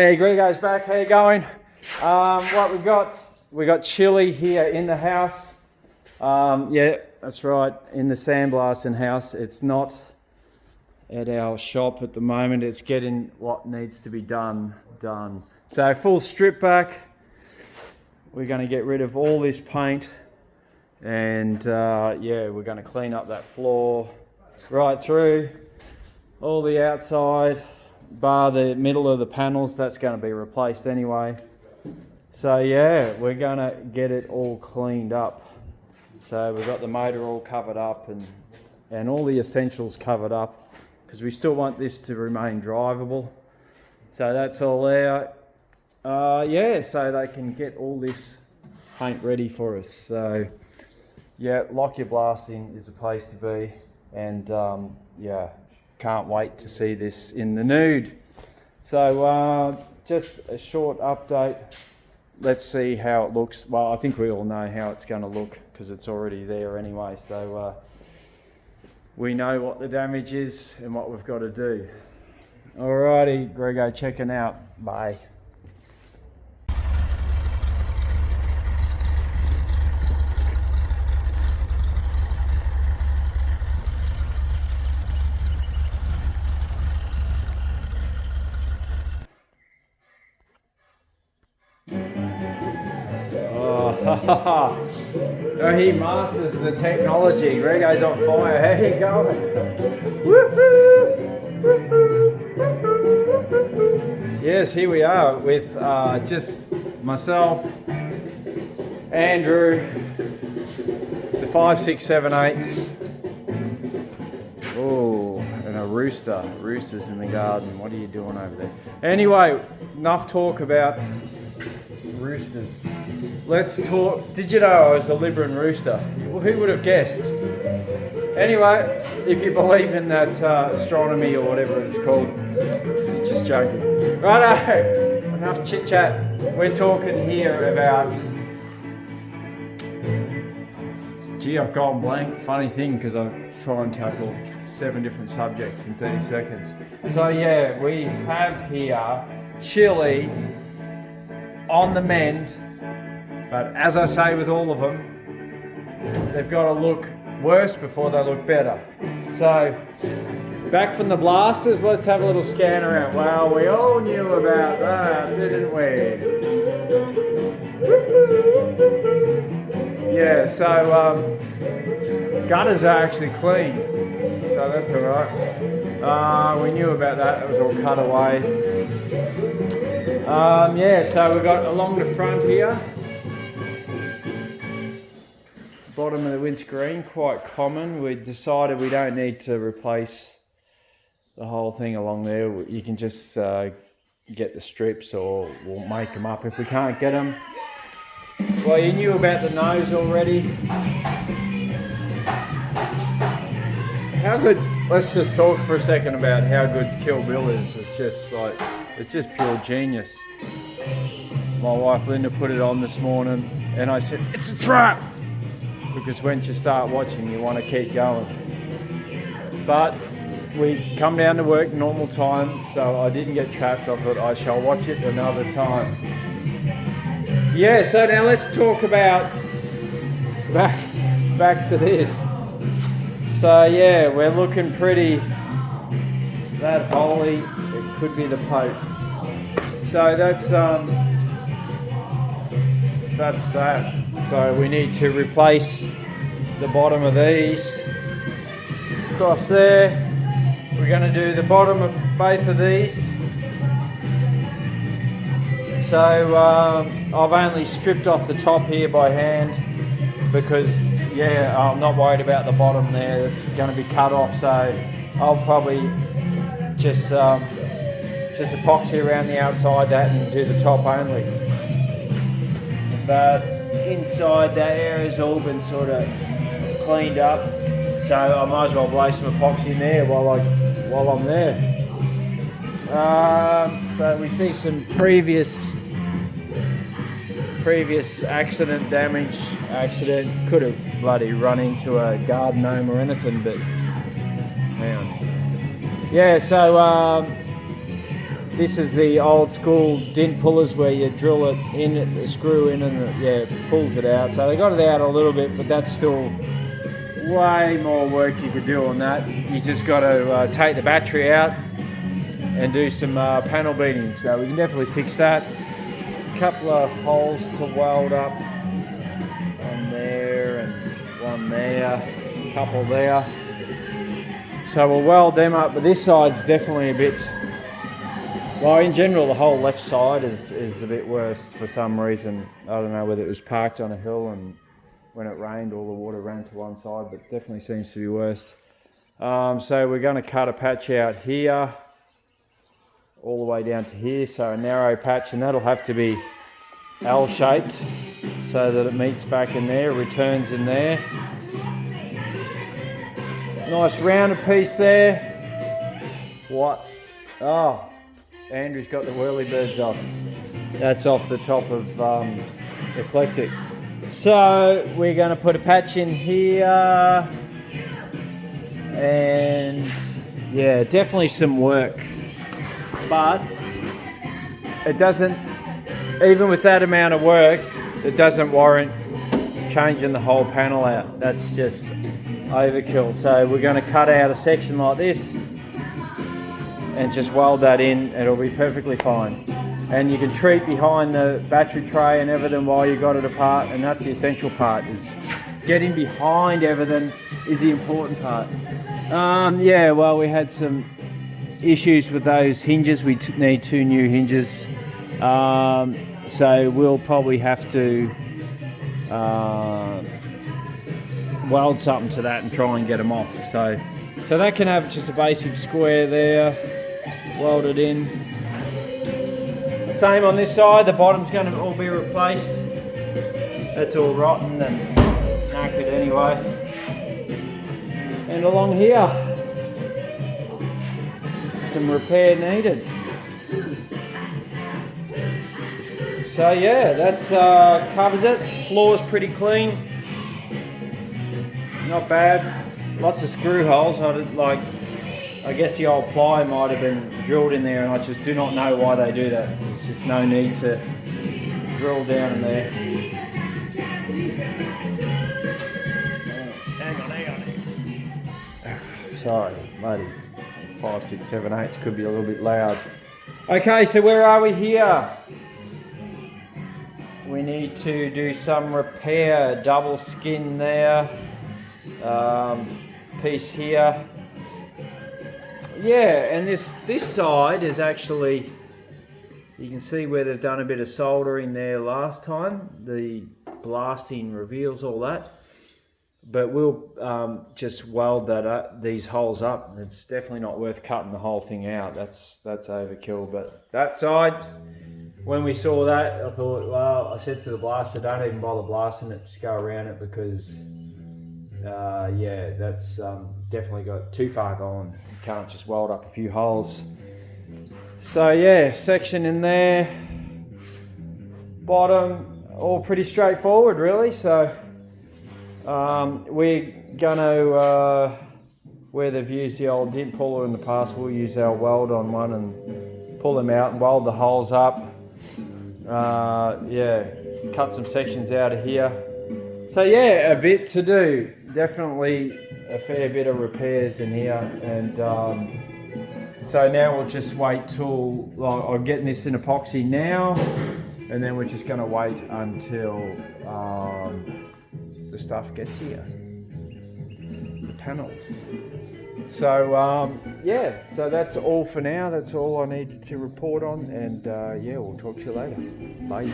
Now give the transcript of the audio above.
Hey, Grego's back. How you going? What we got Chilli here in the house. Yeah, that's right, in the sandblasting house. It's not at our shop at the moment. It's getting what needs to be done. So full strip back. We're going to get rid of all this paint, and yeah, we're going to clean up that floor right through, all the outside, bar the middle of the panels. That's going to be replaced anyway. So yeah, we're going to get it all cleaned up. So we've got the motor all covered up and all the essentials covered up, because we still want this to remain drivable. So that's all there. Yeah, so they can get all this paint ready for us. So yeah, Lockyer Blasting is a place to be, and yeah, can't wait to see this in the nude. So just a short update. Let's see how it looks. Well, I think we all know how it's going to look because it's already there anyway. So we know what the damage is and what we've got to do. Alrighty, Grego checking out. Bye. Oh, he masters the technology. Rego's on fire. How you going? Yes, here we are with just myself, Andrew, the 5, 6, 7, 8s. Oh, and a rooster. Rooster's in the garden. What are you doing over there? Anyway, enough talk about roosters. Let's talk. Did you know I was a Libran rooster? Who would have guessed? Anyway, if you believe in that astronomy or whatever it's called, just joking. Righto, enough chit chat. We're talking here about. Gee, I've gone blank. Funny thing, because I try and tackle 7 different subjects in 30 seconds. So yeah, we have here Chilli on the mend, but as I say with all of them, they've got to look worse before they look better. So back from the blasters, let's have a little scan around. Well, we all knew about that, didn't we? Yeah, so gutters are actually clean, so that's all right. We knew about that. It was all cut away. Yeah, so we've got along the front here, bottom of the windscreen, quite common. We decided we don't need to replace the whole thing along there. You can just get the strips, or we'll make them up if we can't get them. Well, you knew about the nose already. How good, let's just talk for a second about how good Kill Bill is. It's just like, it's just pure genius. My wife Linda put it on this morning and I said, it's a trap! Because once you start watching, you want to keep going. But we come down to work normal time, so I didn't get trapped. I thought I shall watch it another time. Yeah, so now let's talk about back to this. So yeah, we're looking pretty, that holy, it could be the Pope. So that's that. So we need to replace the bottom of these across there. We're going to do the bottom of both of these. So I've only stripped off the top here by hand because yeah, I'm not worried about the bottom there. It's going to be cut off, so I'll probably just epoxy around the outside that and do the top only. But inside that area's all been sort of cleaned up, so I might as well blow some epoxy in there while I'm there. So we see some previous accident damage. Could have bloody run into a garden gnome or anything, but man. Yeah, so This is the old school dint pullers where you drill it in, the screw in, and it pulls it out. So they got it out a little bit, but that's still way more work you could do on that. You just got to take the battery out and do some panel beating. So we can definitely fix that. A couple of holes to weld up on there and one there, a couple there. So we'll weld them up, but this side's definitely a bit, well, in general the whole left side is a bit worse for some reason. I don't know whether it was parked on a hill and when it rained all the water ran to one side, but definitely seems to be worse. So we're going to cut a patch out here all the way down to here, so a narrow patch, and that'll have to be L-shaped so that it meets back in there, returns in there. Nice rounded piece there. What? Oh, Andrew's got the whirlybirds off. That's off the top of Eclectic. So we're going to put a patch in here, and yeah, definitely some work, but it doesn't, even with that amount of work, it doesn't warrant changing the whole panel out. That's just overkill. So we're going to cut out a section like this and just weld that in. It'll be perfectly fine. And you can treat behind the battery tray and everything while you got it apart, and that's the essential part, is getting behind everything is the important part. Yeah, well, we had some issues with those hinges. We need 2 new hinges. So we'll probably have to weld something to that and try and get them off. So that can have just a basic square there, welded in. Same on this side, the bottom's going to all be replaced. That's all rotten and knackered anyway. And along here, some repair needed. So yeah, that's covers it. Floor's pretty clean, not bad. Lots of screw holes. I guess the old ply might have been drilled in there, and I just do not know why they do that. There's just no need to drill down in there. Hang on. Sorry, bloody 5, 6, 7, 8 could be a little bit loud. Okay, so where are we here? We need to do some repair. Double skin there. Piece here. Yeah, and this side is actually, you can see where they've done a bit of soldering there last time. The blasting reveals all that. But we'll just weld that up, these holes up. It's definitely not worth cutting the whole thing out. That's overkill. But that side, when we saw that, I thought, well, I said to the blaster, don't even bother blasting it, just go around it, because yeah, that's definitely got too far gone. You can't just weld up a few holes. So yeah, section in there, bottom, all pretty straightforward really. So we're gonna, where they've used the old dint puller in the past, we'll use our weld on one and pull them out and weld the holes up. Yeah, cut some sections out of here. So yeah, a bit to do. Definitely a fair bit of repairs in here, and so now we'll just wait till, I'm getting this in epoxy now, and then we're just going to wait until the stuff gets here, the panels. So yeah, so that's all for now. That's all I need to report on, and yeah, we'll talk to you later. Bye.